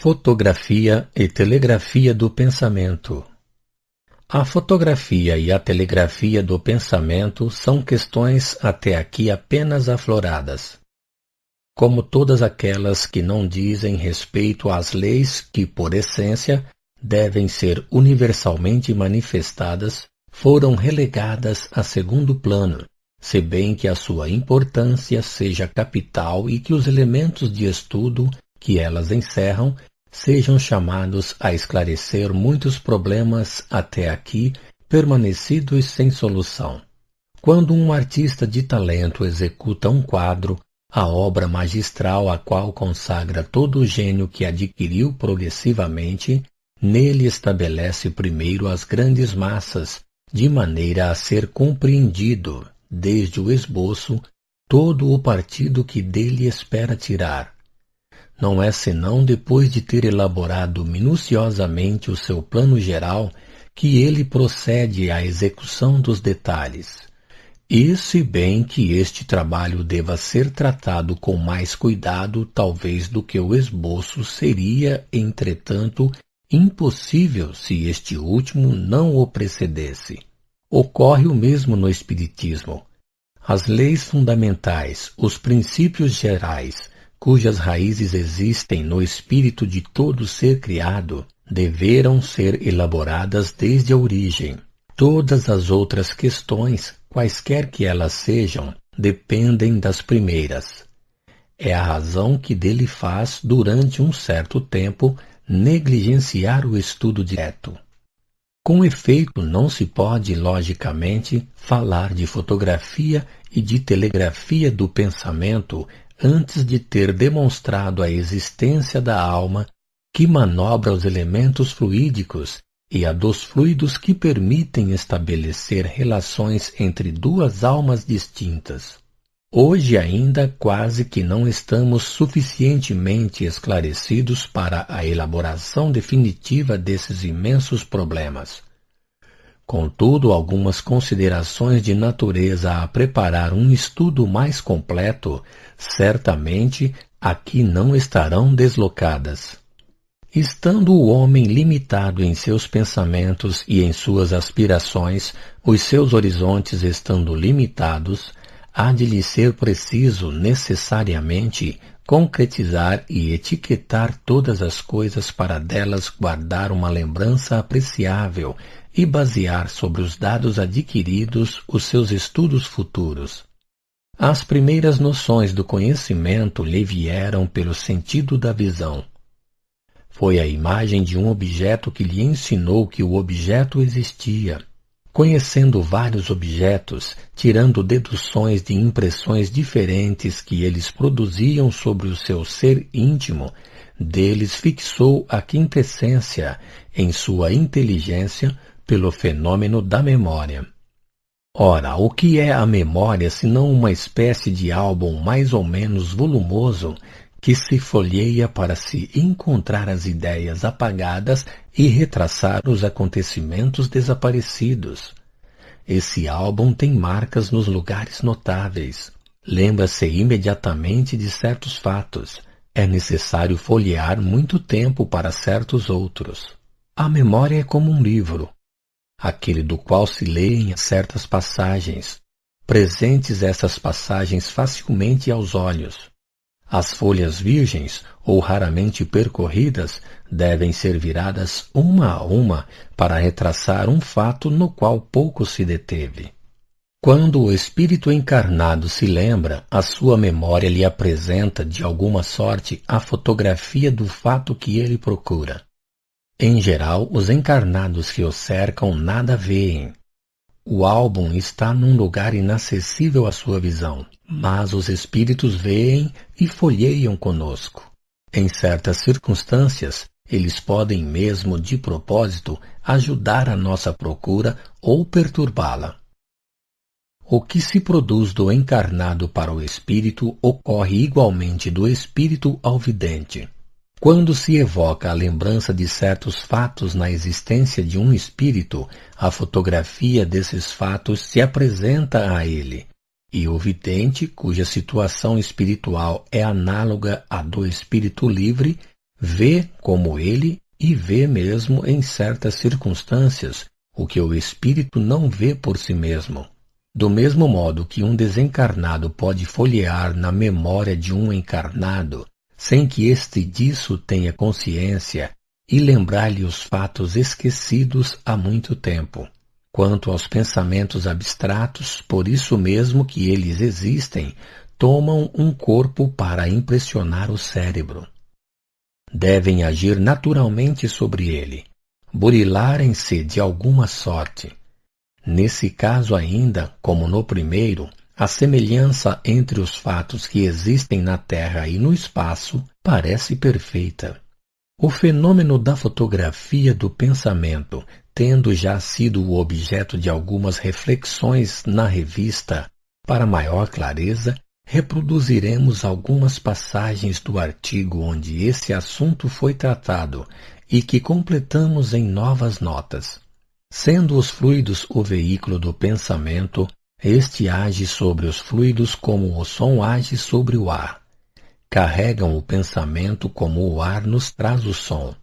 Fotografia e telegrafia do pensamento. A fotografia e a telegrafia do pensamento são questões até aqui apenas afloradas. Como todas aquelas que não dizem respeito às leis que, por essência, devem ser universalmente manifestadas, foram relegadas a segundo plano, se bem que a sua importância seja capital e que os elementos de estudo que elas encerram sejam chamados a esclarecer muitos problemas até aqui permanecidos sem solução. Quando um artista de talento executa um quadro, a obra magistral a qual consagra todo o gênio que adquiriu progressivamente, nele estabelece primeiro as grandes massas, de maneira a ser compreendido, desde o esboço, todo o partido que dele espera tirar. Não é senão depois de ter elaborado minuciosamente o seu plano geral que ele procede à execução dos detalhes. E se bem que este trabalho deva ser tratado com mais cuidado, talvez, do que o esboço, seria, entretanto, impossível se este último não o precedesse. Ocorre o mesmo no Espiritismo. As leis fundamentais, os princípios gerais, cujas raízes existem no espírito de todo ser criado, deveram ser elaboradas desde a origem. Todas as outras questões, quaisquer que elas sejam, dependem das primeiras. É a razão que dele faz, durante um certo tempo, negligenciar o estudo direto. Com efeito, não se pode, logicamente, falar de fotografia e de telegrafia do pensamento antes de ter demonstrado a existência da alma que manobra os elementos fluídicos e a dos fluidos que permitem estabelecer relações entre duas almas distintas. Hoje ainda quase que não estamos suficientemente esclarecidos para a elaboração definitiva desses imensos problemas. Contudo, algumas considerações de natureza a preparar um estudo mais completo, certamente aqui não estarão deslocadas. Estando o homem limitado em seus pensamentos e em suas aspirações, os seus horizontes estando limitados, há de lhe ser preciso, necessariamente, concretizar e etiquetar todas as coisas para delas guardar uma lembrança apreciável e basear sobre os dados adquiridos os seus estudos futuros. As primeiras noções do conhecimento lhe vieram pelo sentido da visão. Foi a imagem de um objeto que lhe ensinou que o objeto existia. Conhecendo vários objetos, tirando deduções de impressões diferentes que eles produziam sobre o seu ser íntimo, deles fixou a quintessência em sua inteligência pelo fenômeno da memória. Ora, o que é a memória senão uma espécie de álbum mais ou menos volumoso que se folheia para se encontrar as ideias apagadas e retraçar os acontecimentos desaparecidos? Esse álbum tem marcas nos lugares notáveis. Lembra-se imediatamente de certos fatos. É necessário folhear muito tempo para certos outros. A memória é como um livro, aquele do qual se leem certas passagens, presentes essas passagens facilmente aos olhos. As folhas virgens, ou raramente percorridas, devem ser viradas uma a uma para retraçar um fato no qual pouco se deteve. Quando o espírito encarnado se lembra, a sua memória lhe apresenta, de alguma sorte, a fotografia do fato que ele procura. Em geral, os encarnados que o cercam nada veem. O álbum está num lugar inacessível à sua visão, mas os espíritos veem e folheiam conosco. Em certas circunstâncias, eles podem mesmo, de propósito, ajudar a nossa procura ou perturbá-la. O que se produz do encarnado para o espírito ocorre igualmente do espírito ao vidente. Quando se evoca a lembrança de certos fatos na existência de um espírito, a fotografia desses fatos se apresenta a ele, e o vidente, cuja situação espiritual é análoga à do espírito livre, vê como ele e vê mesmo em certas circunstâncias o que o espírito não vê por si mesmo. Do mesmo modo que um desencarnado pode folhear na memória de um encarnado, sem que este disso tenha consciência, e lembrar-lhe os fatos esquecidos há muito tempo. Quanto aos pensamentos abstratos, por isso mesmo que eles existem, tomam um corpo para impressionar o cérebro. Devem agir naturalmente sobre ele, burilarem-se de alguma sorte. Nesse caso ainda, como no primeiro, a semelhança entre os fatos que existem na Terra e no espaço parece perfeita. O fenômeno da fotografia do pensamento, tendo já sido o objeto de algumas reflexões na revista, para maior clareza, reproduziremos algumas passagens do artigo onde esse assunto foi tratado e que completamos em novas notas. Sendo os fluidos o veículo do pensamento, este age sobre os fluidos como o som age sobre o ar. Carregam o pensamento como o ar nos traz o som.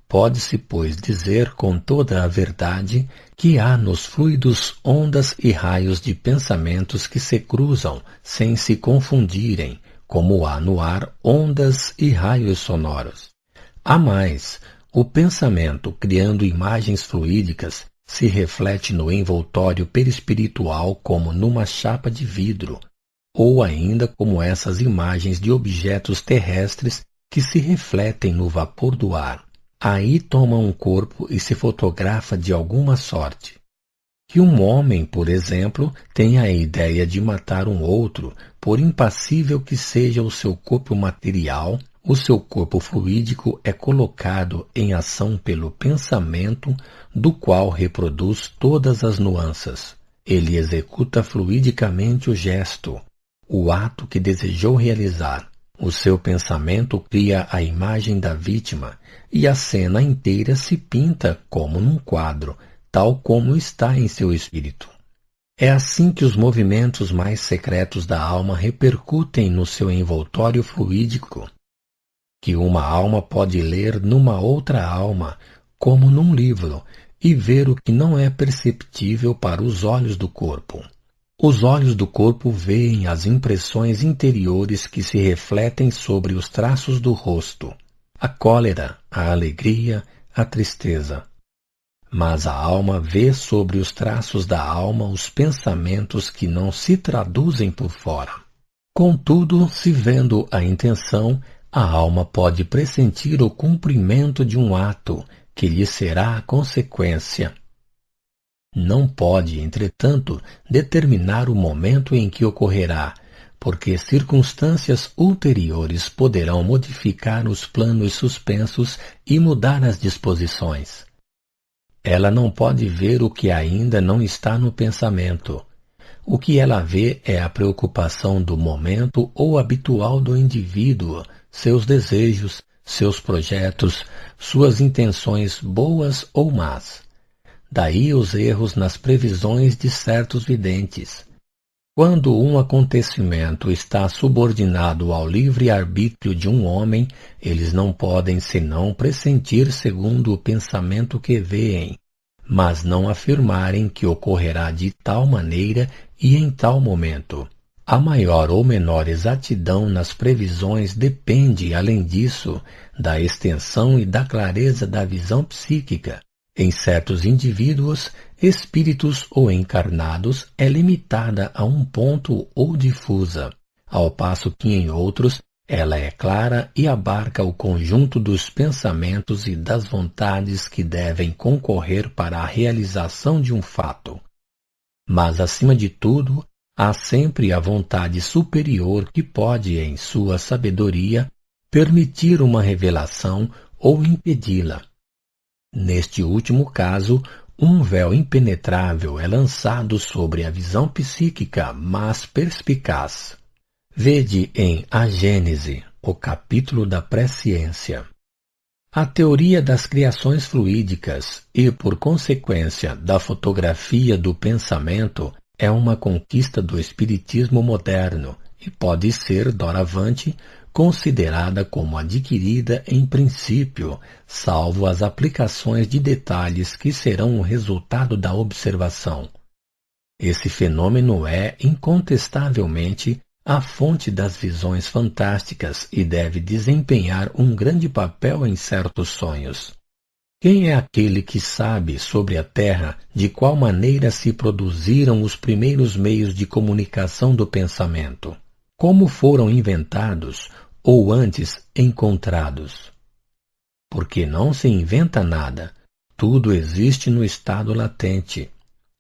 Pode-se, pois, dizer com toda a verdade que há nos fluidos ondas e raios de pensamentos que se cruzam sem se confundirem, como há no ar ondas e raios sonoros. Há mais, o pensamento, criando imagens fluídicas, se reflete no envoltório perispiritual como numa chapa de vidro, ou ainda como essas imagens de objetos terrestres que se refletem no vapor do ar. Aí toma um corpo e se fotografa de alguma sorte. Que um homem, por exemplo, tenha a ideia de matar um outro, por impassível que seja o seu corpo material, o seu corpo fluídico é colocado em ação pelo pensamento, do qual reproduz todas as nuances. Ele executa fluidicamente o gesto, o ato que desejou realizar. O seu pensamento cria a imagem da vítima, e a cena inteira se pinta como num quadro, tal como está em seu espírito. É assim que os movimentos mais secretos da alma repercutem no seu envoltório fluídico, que uma alma pode ler numa outra alma, como num livro, e ver o que não é perceptível para os olhos do corpo. Os olhos do corpo veem as impressões interiores que se refletem sobre os traços do rosto, a cólera, a alegria, a tristeza. Mas a alma vê sobre os traços da alma os pensamentos que não se traduzem por fora. Contudo, se vendo a intenção, a alma pode pressentir o cumprimento de um ato que lhe será a consequência. Não pode, entretanto, determinar o momento em que ocorrerá, porque circunstâncias ulteriores poderão modificar os planos suspensos e mudar as disposições. Ela não pode ver o que ainda não está no pensamento. O que ela vê é a preocupação do momento ou habitual do indivíduo, seus desejos, seus projetos, suas intenções boas ou más. Daí os erros nas previsões de certos videntes. Quando um acontecimento está subordinado ao livre-arbítrio de um homem, eles não podem senão pressentir segundo o pensamento que veem, mas não afirmarem que ocorrerá de tal maneira e em tal momento. A maior ou menor exatidão nas previsões depende, além disso, da extensão e da clareza da visão psíquica. Em certos indivíduos, espíritos ou encarnados, é limitada a um ponto ou difusa, ao passo que em outros ela é clara e abarca o conjunto dos pensamentos e das vontades que devem concorrer para a realização de um fato. Mas, acima de tudo, há sempre a vontade superior que pode, em sua sabedoria, permitir uma revelação ou impedi-la. Neste último caso, um véu impenetrável é lançado sobre a visão psíquica, mas perspicaz. Vede em A Gênese, o capítulo da presciência. A teoria das criações fluídicas e, por consequência, da fotografia do pensamento é uma conquista do espiritismo moderno e pode ser, doravante, considerada como adquirida em princípio, salvo as aplicações de detalhes que serão o resultado da observação. Esse fenômeno é, incontestavelmente, a fonte das visões fantásticas e deve desempenhar um grande papel em certos sonhos. Quem é aquele que sabe sobre a Terra de qual maneira se produziram os primeiros meios de comunicação do pensamento? Como foram inventados ou antes encontrados? Porque não se inventa nada, tudo existe no estado latente.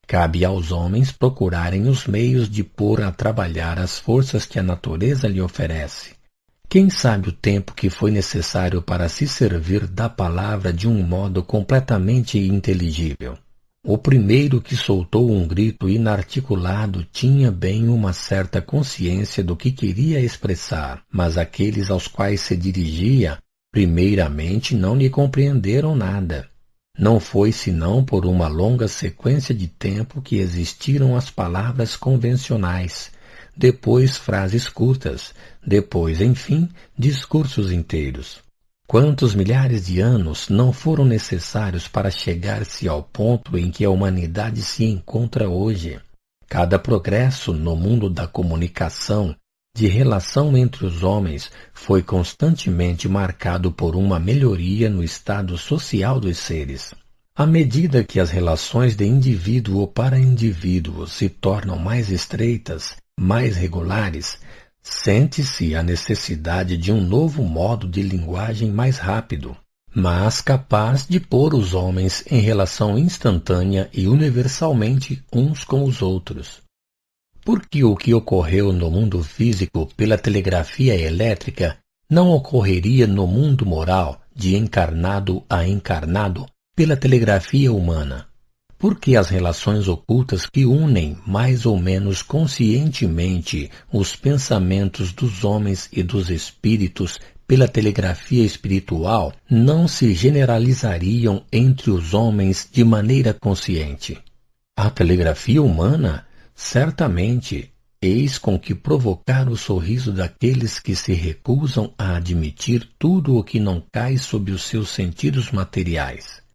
Cabe aos homens procurarem os meios de pôr a trabalhar as forças que a natureza lhe oferece. Quem sabe o tempo que foi necessário para se servir da palavra de um modo completamente inteligível? O primeiro que soltou um grito inarticulado tinha bem uma certa consciência do que queria expressar, mas aqueles aos quais se dirigia, primeiramente não lhe compreenderam nada. Não foi senão por uma longa sequência de tempo que existiram as palavras convencionais, depois frases curtas, depois, enfim, discursos inteiros. Quantos milhares de anos não foram necessários para chegar-se ao ponto em que a humanidade se encontra hoje? Cada progresso no mundo da comunicação, de relação entre os homens, foi constantemente marcado por uma melhoria no estado social dos seres. À medida que as relações de indivíduo para indivíduo se tornam mais estreitas, mais regulares, sente-se a necessidade de um novo modo de linguagem mais rápido, mas capaz de pôr os homens em relação instantânea e universalmente uns com os outros. Porque o que ocorreu no mundo físico pela telegrafia elétrica não ocorreria no mundo moral, de encarnado a encarnado, pela telegrafia humana? Porque as relações ocultas que unem mais ou menos conscientemente os pensamentos dos homens e dos espíritos pela telegrafia espiritual não se generalizariam entre os homens de maneira consciente? A telegrafia humana, certamente, eis com que provocar o sorriso daqueles que se recusam a admitir tudo o que não cai sob os seus sentidos materiais.